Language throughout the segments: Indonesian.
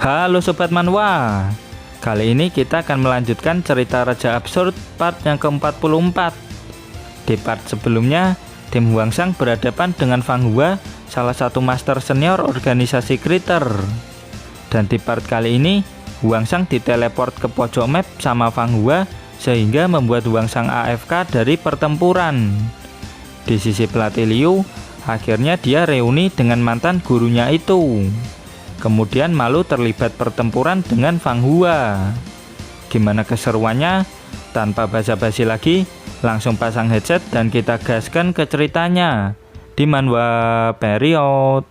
Halo Sobat Manhwa, kali ini kita akan melanjutkan cerita Raja Absurd part yang ke-44. Di part sebelumnya, tim Huangsang berhadapan dengan Fang Hua, salah satu master senior organisasi Kriter. Dan di part kali ini, Huangsang diteleport ke pojok map sama Fang Hua, sehingga membuat Huangsang AFK dari pertempuran. Di sisi pelatih Liu, akhirnya dia reuni dengan mantan gurunya itu. Kemudian Malu terlibat pertempuran dengan Fang Hua. Gimana keseruannya? Tanpa basa-basi lagi, langsung pasang headset dan kita gaskan ke ceritanya di Manhwa Period.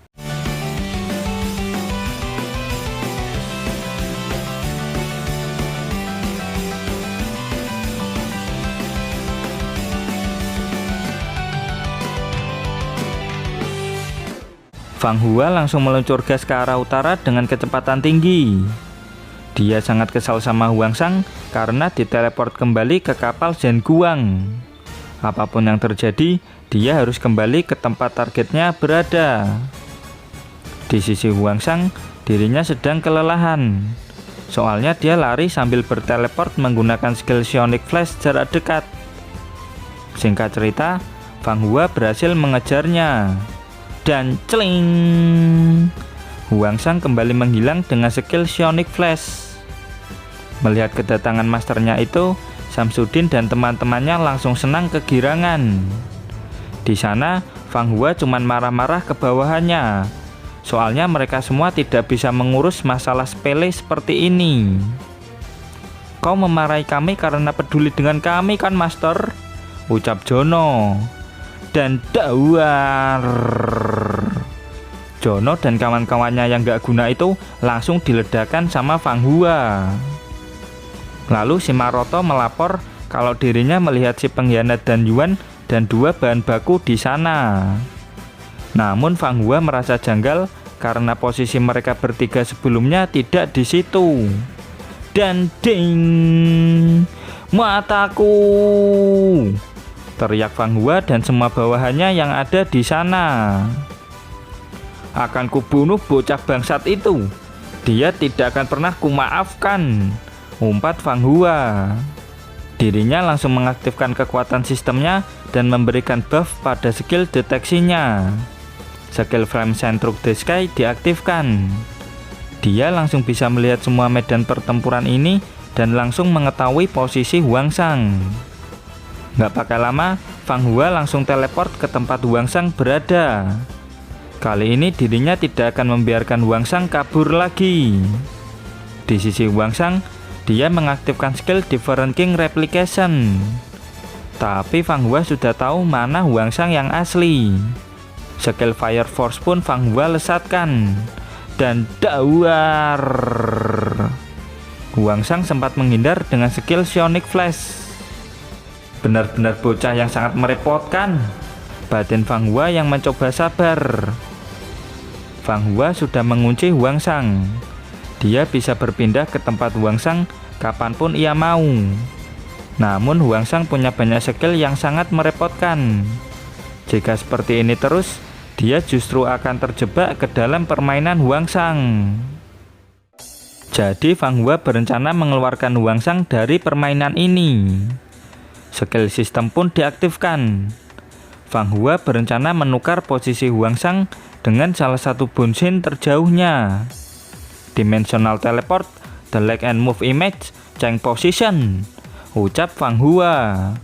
Fang Hua langsung meluncur gas ke arah utara dengan kecepatan tinggi. Dia sangat kesal sama Huangsang karena diteleport kembali ke kapal Zhenguang. Apapun yang terjadi, dia harus kembali ke tempat targetnya berada. Di sisi Huangsang, dirinya sedang kelelahan. Soalnya dia lari sambil berteleport menggunakan skill Xionic Flash jarak dekat. Singkat cerita, Fang Hua berhasil mengejarnya. Dan celing, Huangsang kembali menghilang dengan skill Xionic Flash. Melihat kedatangan masternya itu, Samsudin dan teman-temannya langsung senang kegirangan. Di sana, Fang Hua cuma marah-marah ke bawahannya. Soalnya mereka semua tidak bisa mengurus masalah sepele seperti ini. Kau memarahi kami karena peduli dengan kami kan, Master? Ucap Jono. Dan dawar, Jono dan kawan-kawannya yang gak guna itu langsung diledakkan sama Fang Hua. Lalu si Maroto melapor kalau dirinya melihat si pengkhianat Dan Yuan dan dua bahan baku di sana. Namun Fang Hua merasa janggal karena posisi mereka bertiga sebelumnya tidak di situ. Dan ding, mataku, teriak Fang Hua dan semua bawahannya yang ada di sana. Akan kubunuh bocah bangsat itu. Dia tidak akan pernah kumaafkan, umpat Fang Hua. Dirinya langsung mengaktifkan kekuatan sistemnya dan memberikan buff pada skill deteksinya. Skill Flame Centruk the Sky diaktifkan. Dia langsung bisa melihat semua medan pertempuran ini dan langsung mengetahui posisi Huangsang. Nggak pakai lama, Fang Hua langsung teleport ke tempat Huangsang berada. Kali ini dirinya tidak akan membiarkan Huangsang kabur lagi. Di sisi Huangsang, dia mengaktifkan skill Different King Replication. Tapi Fang Hua sudah tahu mana Huangsang yang asli. Skill Fire Force pun Fang Hua lesatkan. Dan dawar, Huangsang sempat menghindar dengan skill Xionic Flash. Benar-benar bocah yang sangat merepotkan, batin Fang Hua yang mencoba sabar. Fang Hua sudah mengunci Huangsang. Dia bisa berpindah ke tempat Huangsang kapanpun ia mau. Namun Huangsang punya banyak skill yang sangat merepotkan. Jika seperti ini terus, dia justru akan terjebak ke dalam permainan Huangsang. Jadi Fang Hua berencana mengeluarkan Huangsang dari permainan ini. Skill sistem pun diaktifkan. Fang Hua berencana menukar posisi Huangsang dengan salah satu Bonshin terjauhnya. Dimensional Teleport, The Lag and Move Image, Change Position, ucap Fang Hua.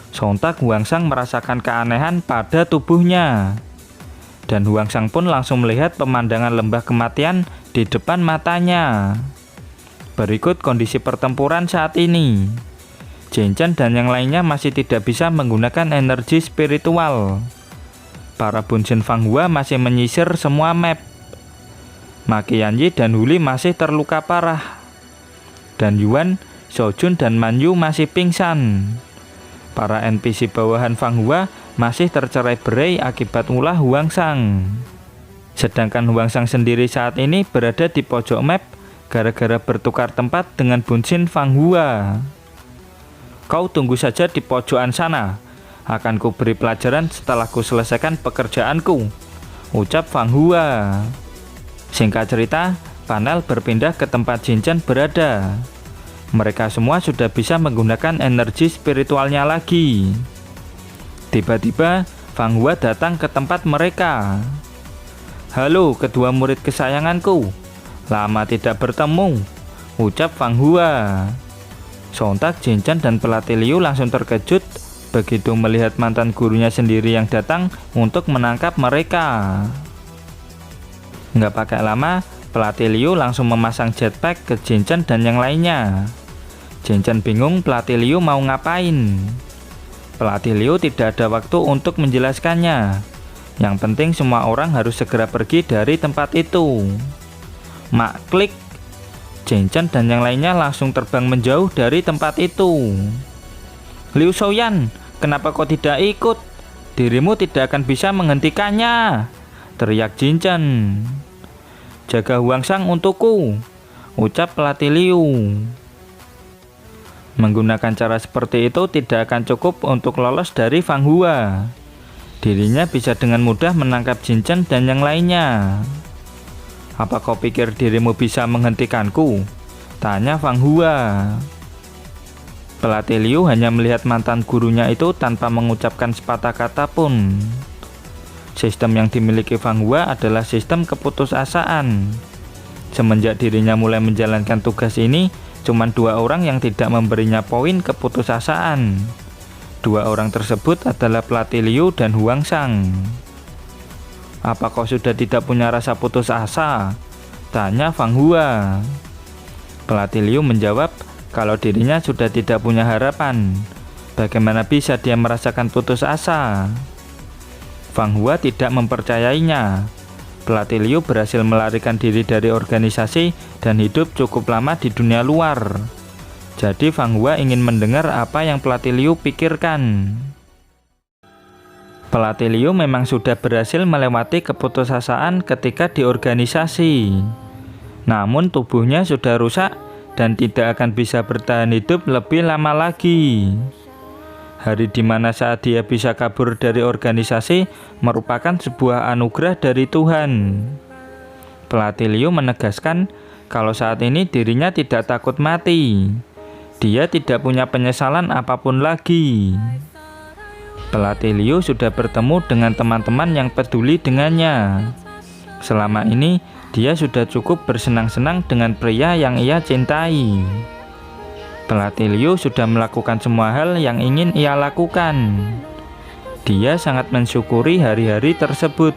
Sontak Huangsang merasakan keanehan pada tubuhnya. Dan Huangsang pun langsung melihat pemandangan lembah kematian di depan matanya. Berikut kondisi pertempuran saat ini. Jenchan dan yang lainnya masih tidak bisa menggunakan energi spiritual. Para Bonshin Fang Hua masih menyisir semua map. Maki Yanyi dan Huli masih terluka parah. Dan Yuan, Shojun dan Manyu masih pingsan. Para NPC bawahan Fang Hua masih tercerai-berai akibat ulah Huangsang. Sedangkan Huangsang sendiri saat ini berada di pojok map gara-gara bertukar tempat dengan Bonshin Fang Hua. Kau tunggu saja di pojokan sana. Akan kuberi pelajaran setelah ku selesaikan pekerjaanku, ucap Fang Hua. Singkat cerita, panel berpindah ke tempat Jinchen berada. Mereka semua sudah bisa menggunakan energi spiritualnya lagi. Tiba-tiba Fang Hua datang ke tempat mereka. "Halo kedua murid kesayanganku, lama tidak bertemu," ucap Fang Hua. Sontak Jinchen dan pelatih Liu langsung terkejut begitu melihat mantan gurunya sendiri yang datang untuk menangkap mereka. Nggak pakai lama, pelatih Liu langsung memasang jetpack ke Jinchen dan yang lainnya. Jinchen bingung pelatih Liu mau ngapain. Pelatih Liu tidak ada waktu untuk menjelaskannya. Yang penting semua orang harus segera pergi dari tempat itu. Mak klik, Jinchen dan yang lainnya langsung terbang menjauh dari tempat itu. "Liu Shaoyan, kenapa kau tidak ikut? Dirimu tidak akan bisa menghentikannya," teriak Jinchen. "Jaga Huangshan untukku," ucap pelatih Liu. Menggunakan cara seperti itu tidak akan cukup untuk lolos dari Fang Hua. Dirinya bisa dengan mudah menangkap Jinchen dan yang lainnya. "Apa kau pikir dirimu bisa menghentikanku?" tanya Fang Hua. Pelatih Liu hanya melihat mantan gurunya itu tanpa mengucapkan sepatah kata pun. Sistem yang dimiliki Fang Hua adalah sistem keputusasaan. Semenjak dirinya mulai menjalankan tugas ini, cuma 2 orang yang tidak memberinya poin keputusasaan. 2 orang tersebut adalah pelatih Liu dan Huangshan. "Apa kau sudah tidak punya rasa putus asa?" tanya Fang Hua. Pelatih Liu menjawab kalau dirinya sudah tidak punya harapan. Bagaimana bisa dia merasakan putus asa? Fang Hua tidak mempercayainya. Pelatih Liu berhasil melarikan diri dari organisasi dan hidup cukup lama di dunia luar. Jadi Fang Hua ingin mendengar apa yang pelatih Liu pikirkan. Pelatih Liu memang sudah berhasil melewati keputusasaan ketika di organisasi. Namun tubuhnya sudah rusak dan tidak akan bisa bertahan hidup lebih lama lagi. Hari di mana saat dia bisa kabur dari organisasi merupakan sebuah anugerah dari Tuhan. Pelatih Liu menegaskan kalau saat ini dirinya tidak takut mati. Dia tidak punya penyesalan apapun lagi. Pelatih Liu sudah bertemu dengan teman-teman yang peduli dengannya. Selama ini dia sudah cukup bersenang-senang dengan pria yang ia cintai. Pelatih Liu sudah melakukan semua hal yang ingin ia lakukan. Dia sangat mensyukuri hari-hari tersebut.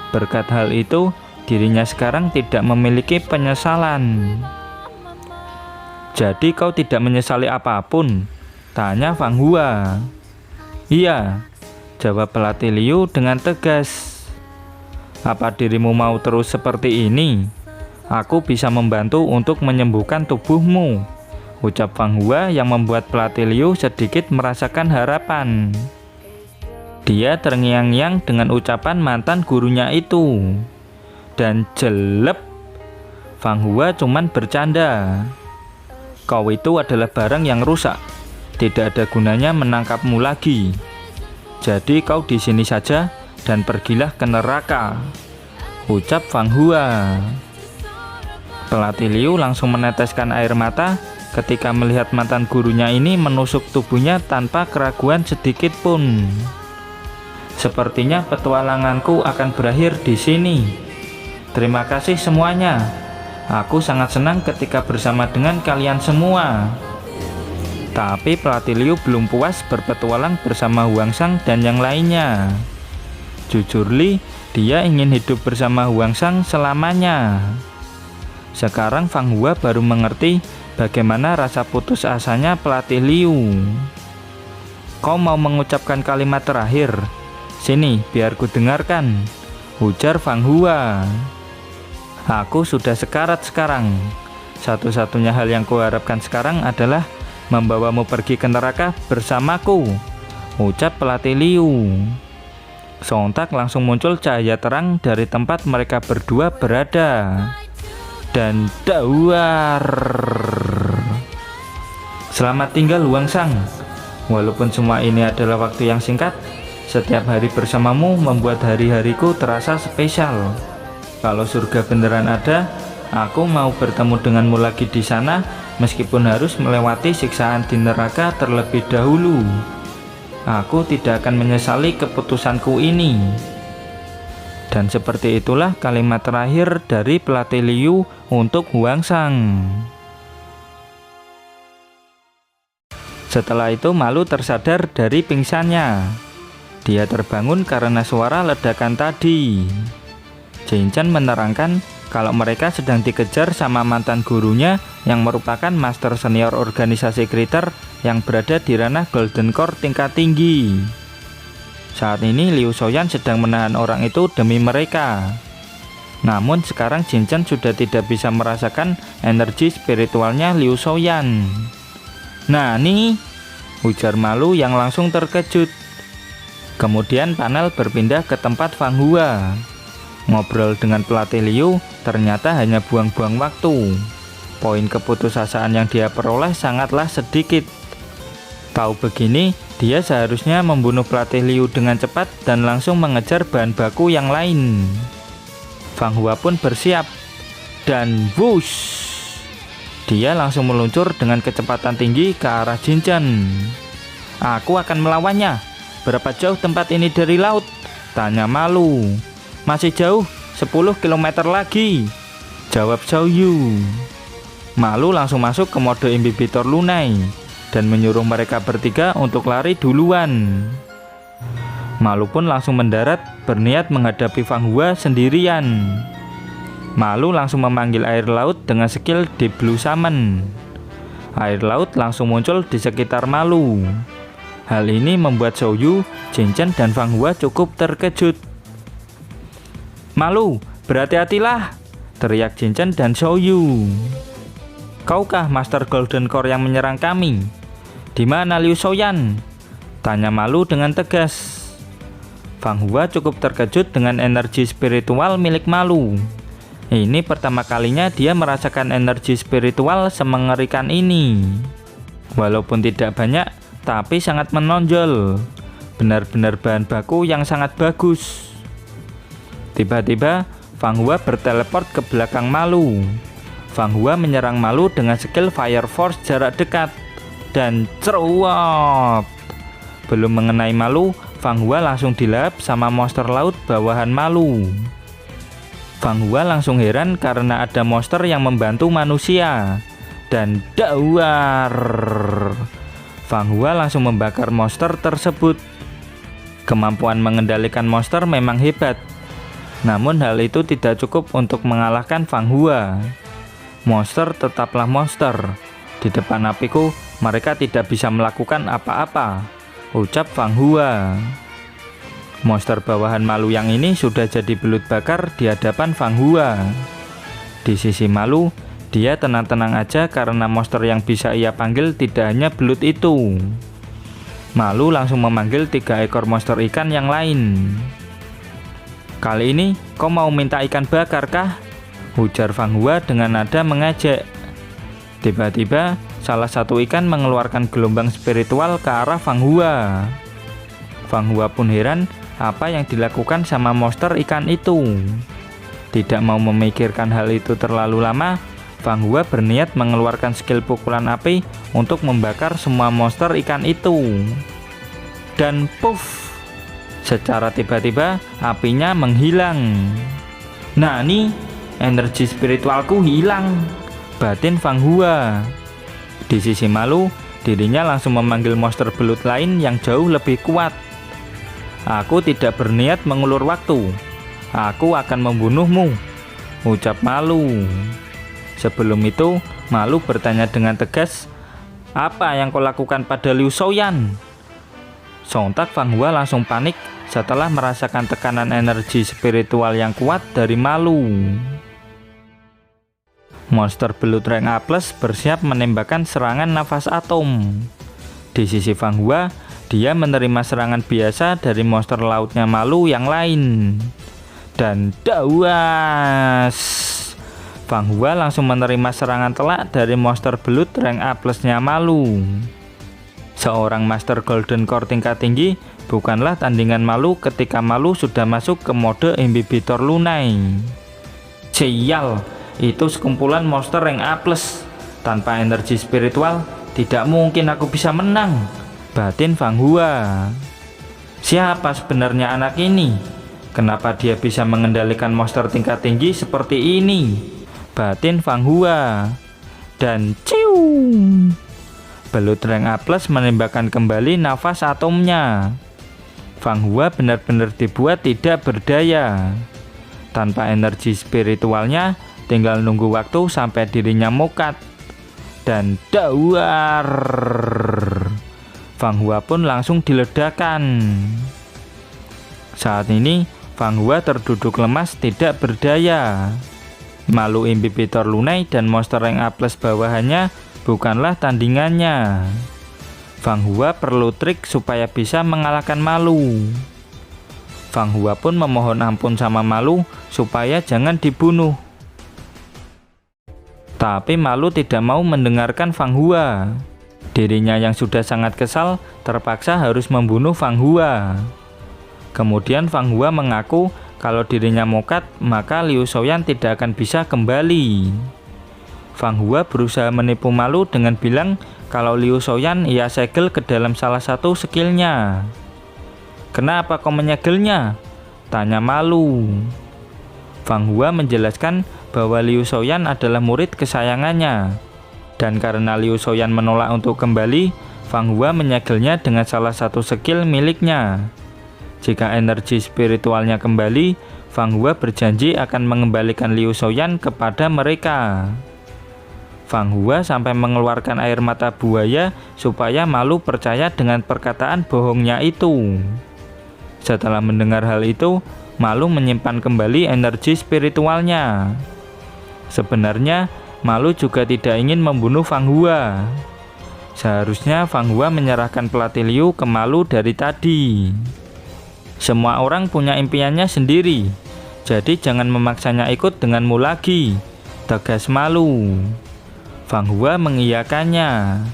Berkat hal itu, dirinya sekarang tidak memiliki penyesalan. "Jadi kau tidak menyesali apapun?" tanya Fang Hua. "Iya," jawab pelatih Liu dengan tegas. "Apa dirimu mau terus seperti ini? Aku bisa membantu untuk menyembuhkan tubuhmu," ucap Fang Hua yang membuat pelatih Liu sedikit merasakan harapan. Dia terngiang-ngiang dengan ucapan mantan gurunya itu. Dan jelep, Fang Hua cuman bercanda. "Kau itu adalah barang yang rusak. Tidak ada gunanya menangkapmu lagi. Jadi kau di sini saja dan pergilah ke neraka," ucap Fang Hua. Pelatih Liu langsung meneteskan air mata ketika melihat mantan gurunya ini menusuk tubuhnya tanpa keraguan sedikit pun. "Sepertinya petualanganku akan berakhir di sini. Terima kasih semuanya. Aku sangat senang ketika bersama dengan kalian semua." Tapi pelatih Liu belum puas berpetualang bersama Huangshan dan yang lainnya. Jujur Li, dia ingin hidup bersama Huangshan selamanya. Sekarang Fang Hua baru mengerti bagaimana rasa putus asanya pelatih Liu. "Kau mau mengucapkan kalimat terakhir? Sini, biar ku dengarkan," ujar Fang Hua. "Aku sudah sekarat sekarang. Satu-satunya hal yang kuharapkan sekarang adalah membawamu pergi ke neraka bersamaku," ucap pelatih Liu. Sontak langsung muncul cahaya terang dari tempat mereka berdua berada. Dan dauar. "Selamat tinggal Huangshan. Walaupun semua ini adalah waktu yang singkat, setiap hari bersamamu membuat hari-hariku terasa spesial. Kalau surga beneran ada, Aku mau bertemu denganmu lagi di sana, meskipun harus melewati siksaan di neraka terlebih dahulu. Aku tidak akan menyesali keputusanku ini." Dan seperti itulah kalimat terakhir dari pelatih Liu untuk Huangsang. Setelah itu Malu tersadar dari pingsannya. Dia terbangun karena suara ledakan tadi. Jin Chen menerangkan kalau mereka sedang dikejar sama mantan gurunya yang merupakan master senior organisasi Kriter yang berada di ranah Golden Core tingkat tinggi. Saat ini Liu Xiaoyan sedang menahan orang itu demi mereka. Namun sekarang Jin Chen sudah tidak bisa merasakan energi spiritualnya Liu Xiaoyan. "Nah nih," ujar Malu yang langsung terkejut. Kemudian panel berpindah ke tempat Fang Hua. Ngobrol dengan pelatih Liu ternyata hanya buang-buang waktu. Poin keputusasaan yang dia peroleh sangatlah sedikit. Tahu begini, dia seharusnya membunuh pelatih Liu dengan cepat dan langsung mengejar bahan baku yang lain. Fang Hua pun bersiap. Dan wush! Dia langsung meluncur dengan kecepatan tinggi ke arah Jin Chen. "Aku akan melawannya. Berapa jauh tempat ini dari laut?" tanya Malu. "Masih jauh, 10 km lagi," jawab Xiao Yu. Malu langsung masuk ke mode imbibitor lunar dan menyuruh mereka bertiga untuk lari duluan. Malu pun langsung mendarat berniat menghadapi Fang Hua sendirian. Malu langsung memanggil air laut dengan skill Deep Blue Summon. Air laut langsung muncul di sekitar Malu. Hal ini membuat Xiao Yu, Jin Chen, dan Fang Hua cukup terkejut. "Malu, berhati-hatilah!" teriak Jin Chen dan Xiao Yu. "Kaukah Master Golden Core yang menyerang kami? Di mana Liu Xiaoyan?" tanya Malu dengan tegas. Fang Hua cukup terkejut dengan energi spiritual milik Malu. Ini pertama kalinya dia merasakan energi spiritual semengerikan ini. Walaupun tidak banyak, tapi sangat menonjol. Benar-benar bahan baku yang sangat bagus. Tiba-tiba Fang Hua berteleport ke belakang Malu. Fang Hua menyerang Malu dengan skill Fire Force jarak dekat. Dan ceruap! Belum mengenai Malu, Fang Hua langsung dilahap sama monster laut bawahan Malu. Fang Hua langsung heran karena ada monster yang membantu manusia. Dan dawar! Fang Hua langsung membakar monster tersebut. Kemampuan mengendalikan monster memang hebat. Namun hal itu tidak cukup untuk mengalahkan Fang Hua. Monster tetaplah monster. Di depan apiku, mereka tidak bisa melakukan apa-apa, ucap Fang Hua. Monster bawahan Malu yang ini sudah jadi belut bakar di hadapan Fang Hua. Di sisi Malu, dia tenang-tenang aja karena monster yang bisa ia panggil tidak hanya belut itu. Malu langsung memanggil 3 ekor monster ikan yang lain. "Kali ini kau mau minta ikan bakar kah?" ujar Fang Hua dengan nada mengejek. Tiba-tiba salah satu ikan mengeluarkan gelombang spiritual ke arah Fang Hua. Fang Hua pun heran apa yang dilakukan sama monster ikan itu. Tidak mau memikirkan hal itu terlalu lama, Fang Hua berniat mengeluarkan skill pukulan api untuk membakar semua monster ikan itu. Dan puff! Secara tiba-tiba apinya menghilang. "Nah nih, energi spiritualku hilang," batin Fang Hua. Di sisi Malu, dirinya langsung memanggil monster belut lain yang jauh lebih kuat. "Aku tidak berniat mengulur waktu. Aku akan membunuhmu," ucap Malu. Sebelum itu, Malu bertanya dengan tegas, "Apa yang kau lakukan pada Liu Xiaoyan?" Sontak Fang Hua langsung panik setelah merasakan tekanan energi spiritual yang kuat dari Malu. Monster belut rank A+ bersiap menembakkan serangan nafas atom. Di sisi Fang Hua, dia menerima serangan biasa dari monster lautnya Malu yang lain. Dan dawas! Fang Hua langsung menerima serangan telak dari monster belut rank A+-nya Malu. Seorang Master Golden Core tingkat tinggi bukanlah tandingan Malu ketika Malu sudah masuk ke mode imbibitor lunar. Sial, Itu sekumpulan monster rank A+. Tanpa energi spiritual, tidak mungkin aku bisa menang, batin Fang Hua. Siapa sebenarnya anak ini? Kenapa dia bisa mengendalikan monster tingkat tinggi seperti ini? Batin Fang Hua. Dan ciu, belut rank A+ menembakkan kembali nafas atomnya. Fang Hua benar-benar dibuat tidak berdaya. Tanpa energi spiritualnya, tinggal nunggu waktu sampai dirinya mokat. Dan dawar, Fang Hua pun langsung diledakkan. Saat ini Fang Hua terduduk lemas tidak berdaya. Malu Imbibitor Lunai dan monster rank A+ bawahannya bukanlah tandingannya. Fang Hua perlu trik supaya bisa mengalahkan Malu. Fang Hua pun memohon ampun sama Malu supaya jangan dibunuh. Tapi Malu tidak mau mendengarkan Fang Hua. Dirinya yang sudah sangat kesal terpaksa harus membunuh Fang Hua. Kemudian Fang Hua mengaku kalau dirinya mokat, maka Liu Shaoyan tidak akan bisa kembali. Fang Hua berusaha menipu Malu dengan bilang kalau Liu Shaoyan ia segel ke dalam salah satu skillnya. "Kenapa kau menyegelnya?" tanya Malu. Fang Hua menjelaskan bahwa Liu Shaoyan adalah murid kesayangannya. Dan karena Liu Shaoyan menolak untuk kembali, Fang Hua menyegelnya dengan salah satu skill miliknya. Jika energi spiritualnya kembali, Fang Hua berjanji akan mengembalikan Liu Shaoyan kepada mereka. Fang Hua sampai mengeluarkan air mata buaya supaya Malu percaya dengan perkataan bohongnya itu. Setelah mendengar hal itu, Malu menyimpan kembali energi spiritualnya. Sebenarnya, Malu juga tidak ingin membunuh Fang Hua. Seharusnya Fang Hua menyerahkan pelatih Liu ke Malu dari tadi. Semua orang punya impiannya sendiri, jadi jangan memaksanya ikut denganmu lagi, tegas Malu. Fang Hua mengiyakannya.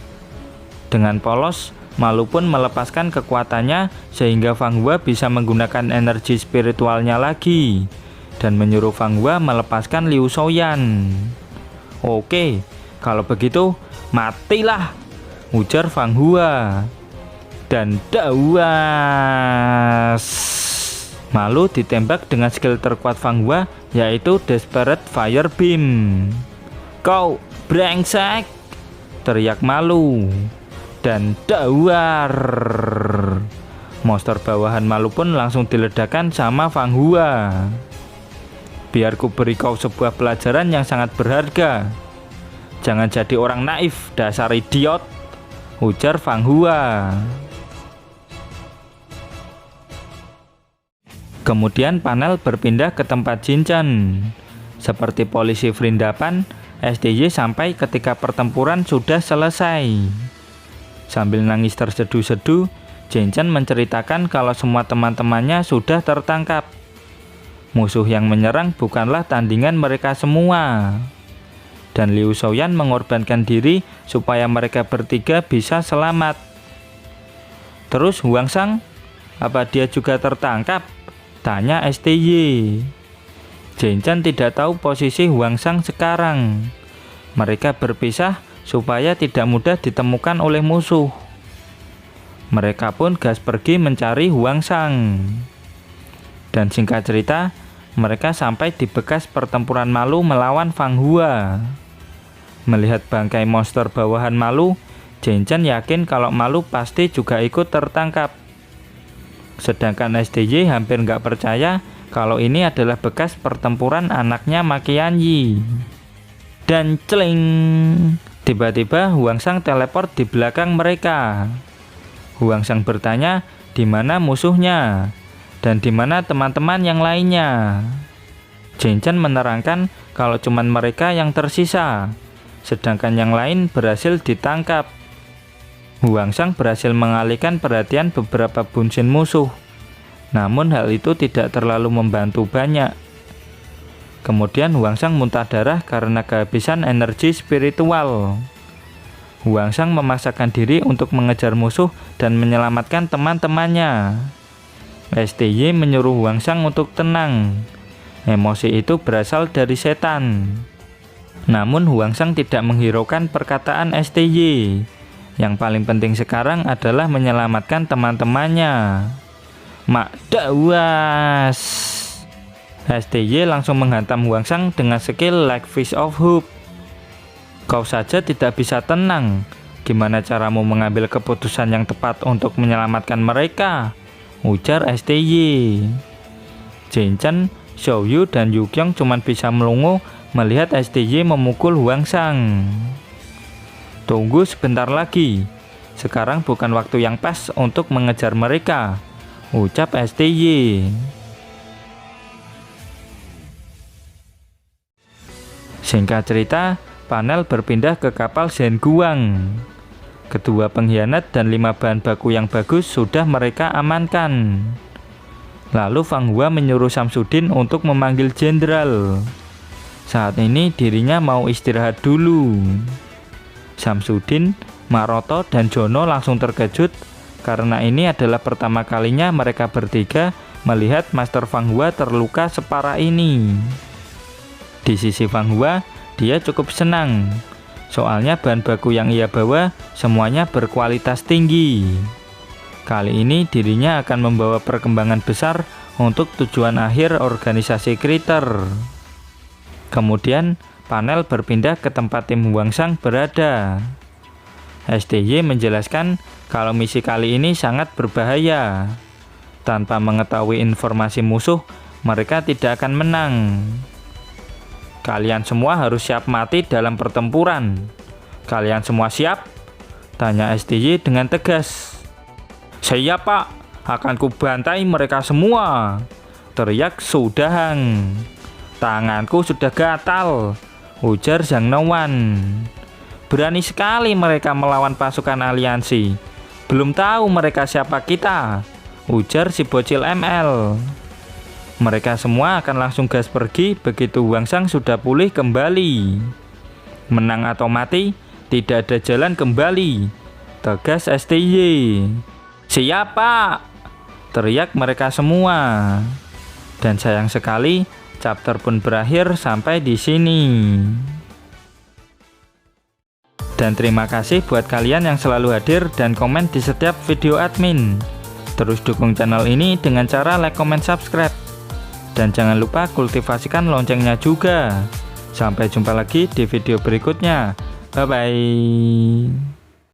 Dengan polos, Malu pun melepaskan kekuatannya sehingga Fang Hua bisa menggunakan energi spiritualnya lagi dan menyuruh Fang Hua melepaskan Liu Shaoyan. "Oke, kalau begitu matilah," ujar Fang Hua. Dan dawas, Malu ditembak dengan skill terkuat Fang Hua, yaitu Desperate Fire Beam. "Kau brengsek!" teriak Malu. Dan dawar, monster bawahan Malu pun langsung diledakkan sama Fang Hua. "Biar ku beri kau sebuah pelajaran yang sangat berharga. Jangan jadi orang naif, dasar idiot," ujar Fang Hua. Kemudian panel berpindah ke tempat Jinchen. Seperti polisi Vrindavan, SDY sampai ketika pertempuran sudah selesai. Sambil nangis terseduh-seduh, Jinchen menceritakan kalau semua teman-temannya sudah tertangkap. Musuh yang menyerang bukanlah tandingan mereka semua. Dan Liu Shaoyan mengorbankan diri supaya mereka bertiga bisa selamat. "Terus Huang Shang, apa dia juga tertangkap?" tanya STY. Jinchen tidak tahu posisi Huang Shang sekarang. Mereka berpisah supaya tidak mudah ditemukan oleh musuh. Mereka pun gas pergi mencari Huang Shang. Dan singkat cerita, mereka sampai di bekas pertempuran Malu melawan Fang Hua. Melihat bangkai monster bawahan Malu, Jinchen yakin kalau Malu pasti juga ikut tertangkap. Sedangkan SDY hampir nggak percaya kalau ini adalah bekas pertempuran anaknya Maqianyi. Dan celing, tiba-tiba Huang Shang teleport di belakang mereka. Huang Shang bertanya di mana musuhnya dan di mana teman-teman yang lainnya. Jinchen menerangkan kalau cuman mereka yang tersisa, sedangkan yang lain berhasil ditangkap. Huang Shang berhasil mengalihkan perhatian beberapa bunshin musuh. Namun hal itu tidak terlalu membantu banyak. Kemudian Huang Shang muntah darah karena kehabisan energi spiritual. Huang Shang memaksakan diri untuk mengejar musuh dan menyelamatkan teman-temannya. STY menyuruh Huang Shang untuk tenang. Emosi itu berasal dari setan. Namun Huangsang tidak menghiraukan perkataan STY. Yang paling penting sekarang adalah menyelamatkan teman-temannya. Mak dawas. STY langsung menghantam Huangsang dengan skill like fish of hope. Kau saja tidak bisa tenang. Gimana caramu mengambil keputusan yang tepat untuk menyelamatkan mereka? Ujar STY. Jin Chen, Xiao Yu, dan Yu Qiong cuma bisa melongo melihat STY memukul Huangsang. Tunggu sebentar lagi. Sekarang bukan waktu yang pas untuk mengejar mereka, ucap STY. Singkat cerita, panel berpindah ke kapal Zhen Guang. Kedua pengkhianat dan 5 bahan baku yang bagus sudah mereka amankan. Lalu Fang Hua menyuruh Samsudin untuk memanggil jenderal. Saat ini dirinya mau istirahat dulu. Samsudin, Maroto, dan Jono langsung terkejut karena ini adalah pertama kalinya mereka bertiga melihat Master Fang Hua terluka separah ini. Di sisi Fang Hua, dia cukup senang. Soalnya bahan baku yang ia bawa semuanya berkualitas tinggi. Kali ini dirinya akan membawa perkembangan besar untuk tujuan akhir organisasi Kriter. Kemudian panel berpindah ke tempat tim Huangsang berada. STY menjelaskan kalau misi kali ini sangat berbahaya. Tanpa mengetahui informasi musuh, mereka tidak akan menang. Kalian semua harus siap mati dalam pertempuran. Kalian semua siap? Tanya STY dengan tegas. Siap, Pak. Akan kubantai mereka semua, teriak Su Dahang. Tanganku sudah gatal, ujar Zhang Nouwen. Berani sekali mereka melawan pasukan aliansi. Belum tahu mereka siapa kita, ujar si bocil ML. Mereka semua akan langsung gas pergi begitu Huangsang sudah pulih kembali. Menang atau mati, tidak ada jalan kembali, tegas STY. Siapa? Teriak mereka semua. Dan sayang sekali, chapter pun berakhir sampai di sini. Dan terima kasih buat kalian yang selalu hadir dan komen di setiap video admin. Terus dukung channel ini dengan cara like, comment, subscribe. Dan jangan lupa kultivasikan loncengnya juga. Sampai jumpa lagi di video berikutnya. Bye-bye.